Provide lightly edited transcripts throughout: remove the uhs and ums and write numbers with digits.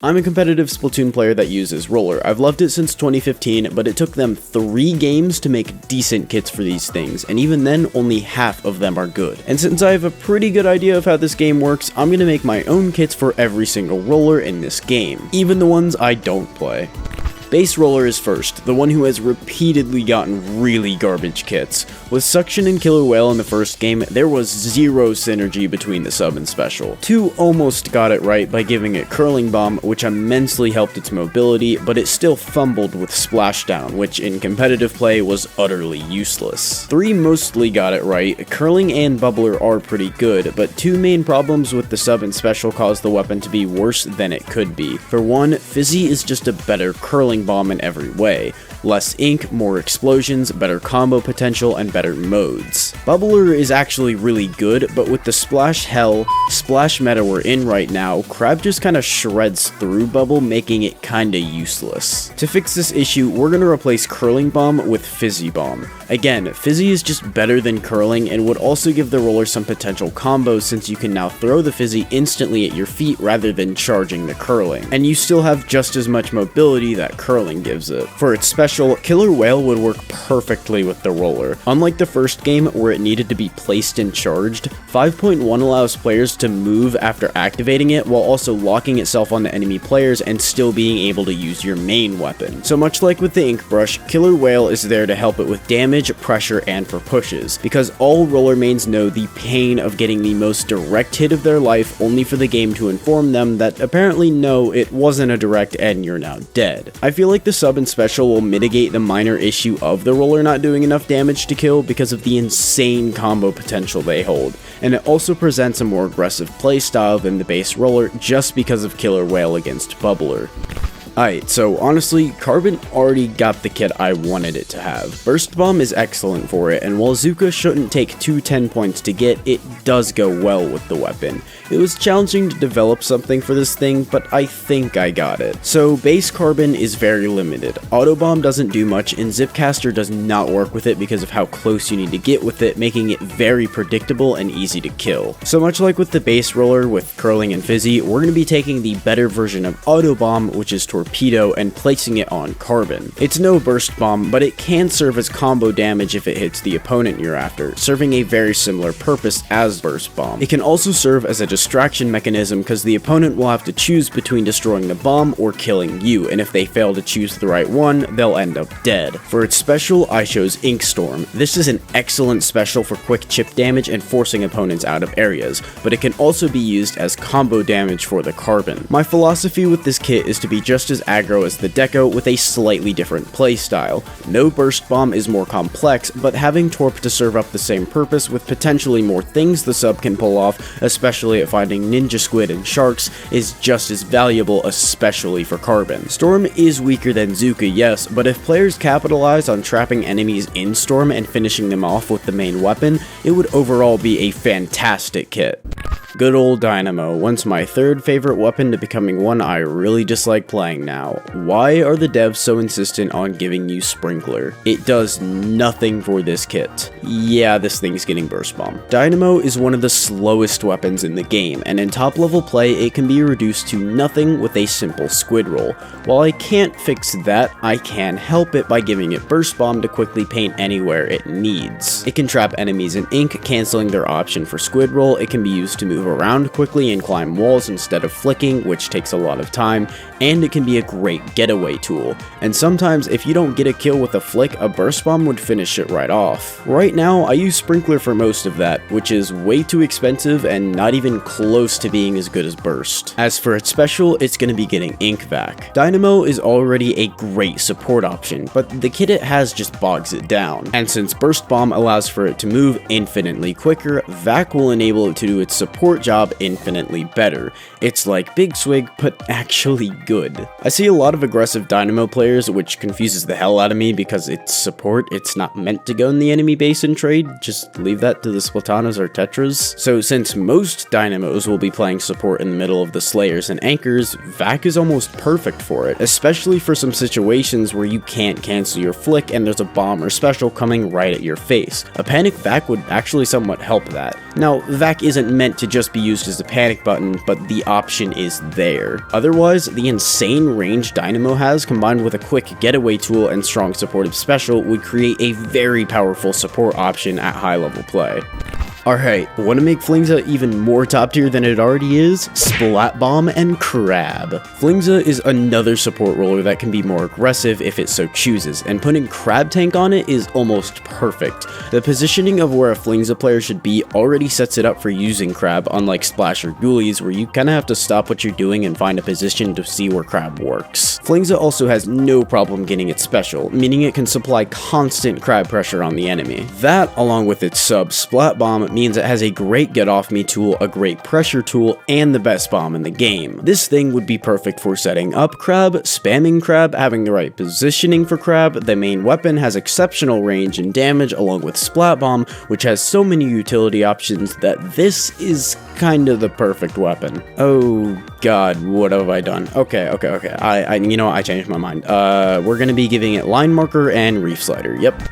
I'm a competitive Splatoon player that uses Roller. I've loved it since 2015, but it took them 3 games to make decent kits for these things, and even then, only half of them are good. And since I have a pretty good idea of how this game works, I'm gonna make my own kits for every single roller in this game, even the ones I don't play. Base Roller is first, the one who has repeatedly gotten really garbage kits. With Suction and Killer Whale in the first game, there was zero synergy between the sub and special. 2 almost got it right by giving it Curling Bomb, which immensely helped its mobility, but it still fumbled with Splashdown, which in competitive play was utterly useless. 3 mostly got it right. Curling and Bubbler are pretty good, but 2 main problems with the sub and special caused the weapon to be worse than it could be. For one, Fizzy is just a better curling bomb in every way. Less ink, more explosions, better combo potential, and better modes. Bubbler is actually really good, but with the Splash Hell, Splash meta we're in right now, Crab just kinda shreds through Bubble, making it kinda useless. To fix this issue, we're gonna replace Curling Bomb with Fizzy Bomb. Again, Fizzy is just better than Curling and would also give the roller some potential combos since you can now throw the Fizzy instantly at your feet rather than charging the Curling. And you still have just as much mobility that Curling gives it. For its special, Killer Whale would work perfectly with the roller. Unlike the first game where it needed to be placed and charged, 5.1 allows players to move after activating it while also locking itself on the enemy players and still being able to use your main weapon. So much like with the Ink Brush, Killer Whale is there to help it with damage, pressure, and for pushes, because all roller mains know the pain of getting the most direct hit of their life only for the game to inform them that apparently no, it wasn't a direct and you're now dead. I feel like the sub and special will mitigate the minor issue of the roller not doing enough damage to kill because of the insane combo potential they hold, and it also presents a more aggressive playstyle than the base roller just because of Killer Whale against Bubbler. Alright, so honestly, Carbon already got the kit I wanted it to have. Burst Bomb is excellent for it, and while Zuka shouldn't take 2 10 points to get, it does go well with the weapon. It was challenging to develop something for this thing, but I think I got it. So base Carbon is very limited. Auto Bomb doesn't do much, and Zipcaster does not work with it because of how close you need to get with it, making it very predictable and easy to kill. So much like with the base roller with Curling and Fizzy, we're going to be taking the better version of Auto Bomb, which is Torpedo, and placing it on Carbon. It's no burst bomb, but it can serve as combo damage if it hits the opponent you're after, serving a very similar purpose as burst bomb. It can also serve as a distraction mechanism because the opponent will have to choose between destroying the bomb or killing you, and if they fail to choose the right one, they'll end up dead. For its special, I chose Ink Storm. This is an excellent special for quick chip damage and forcing opponents out of areas, but it can also be used as combo damage for the Carbon. My philosophy with this kit is to be just as aggro as the Deco with a slightly different playstyle. No burst bomb is more complex, but having Torp to serve up the same purpose with potentially more things the sub can pull off, especially at finding Ninja Squid and Sharks, is just as valuable, especially for Carbon. Storm is weaker than Zuka, yes, but if players capitalize on trapping enemies in Storm and finishing them off with the main weapon, it would overall be a fantastic kit. Good old Dynamo, once my 3rd favorite weapon to becoming one I really dislike playing now. Why are the devs so insistent on giving you Sprinkler? It does nothing for this kit. Yeah, this thing's getting Burst Bomb. Dynamo is one of the slowest weapons in the game, and in top level play it can be reduced to nothing with a simple squid roll. While I can't fix that, I can help it by giving it Burst Bomb to quickly paint anywhere it needs. It can trap enemies in ink, cancelling their option for squid roll. It can be used to move around quickly and climb walls instead of flicking, which takes a lot of time, and it can be a great getaway tool. And sometimes if you don't get a kill with a flick, a burst bomb would finish it right off. Right now I use Sprinkler for most of that, which is way too expensive and not even close to being as good as burst. As for its special, it's going to be getting Ink Vac. Dynamo is already a great support option, but the kit it has just bogs it down. And since burst bomb allows for it to move infinitely quicker, Vac will enable it to do its support job infinitely better. It's like Big Swig, but actually good. I see a lot of aggressive Dynamo players, which confuses the hell out of me because it's support, it's not meant to go in the enemy base and trade, just leave that to the Splatanas or Tetras. So since most Dynamos will be playing support in the middle of the Slayers and Anchors, Vac is almost perfect for it, especially for some situations where you can't cancel your flick and there's a bomb or special coming right at your face. A Panic Vac would actually somewhat help that. Now, Vac isn't meant to just be used as a panic button, but the option is there. Otherwise, the insane range Dynamo has, combined with a quick getaway tool and strong supportive special, would create a very powerful support option at high level play. Alright, want to make Flingza even more top tier than it already is? Splat Bomb and Crab. Flingza is another support roller that can be more aggressive if it so chooses, and putting Crab Tank on it is almost perfect. The positioning of where a Flingza player should be already sets it up for using Crab, unlike Splash or Ghoulies, where you kinda have to stop what you're doing and find a position to see where Crab works. Flingza also has no problem getting its special, meaning it can supply constant Crab pressure on the enemy. That, along with its sub Splat Bomb, means it has a great get off me tool, a great pressure tool, and the best bomb in the game. This thing would be perfect for setting up Crab, spamming Crab, having the right positioning for Crab. The main weapon has exceptional range and damage, along with Splat Bomb, which has so many utility options that this is kind of the perfect weapon. Oh god, what have I done? Okay. You know what, I changed my mind. We're gonna be giving it Line Marker and Reef Slider. Yep.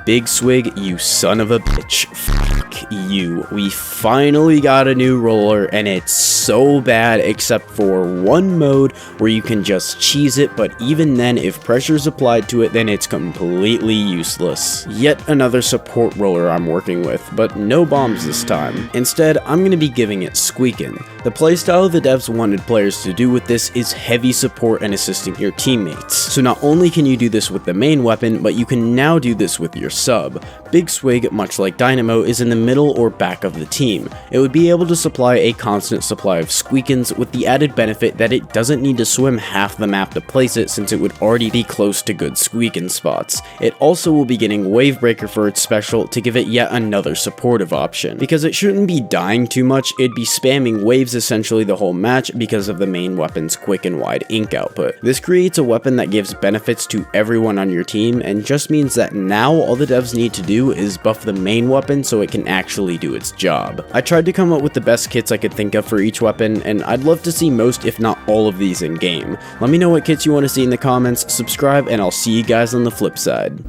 Big Swig, you son of a bitch. Fuck you. We finally got a new roller, and it's so bad except for one mode where you can just cheese it, but even then, if pressure's applied to it, then it's completely useless. Yet another support roller I'm working with, but no bombs this time. Instead, I'm going to be giving it Squeakin'. The playstyle the devs wanted players to do with this is heavy support and assisting your teammates. So not only can you do this with the main weapon, but you can now do this with your sub. Big Swig, much like Dynamo, is in the middle or back of the team. It would be able to supply a constant supply of Squeakins, with the added benefit that it doesn't need to swim half the map to place it, since it would already be close to good Squeakin' spots. It also will be getting Wave Breaker for its special to give it yet another supportive option. Because it shouldn't be dying too much, it'd be spamming waves essentially the whole match because of the main weapon's quick and wide ink output. This creates a weapon that gives benefits to everyone on your team, and just means that now all the devs need to do is buff the main weapon so it can actually do its job. I tried to come up with the best kits I could think of for each weapon, and I'd love to see most if not all of these in game. Let me know what kits you want to see in the comments, subscribe, and I'll see you guys on the flip side.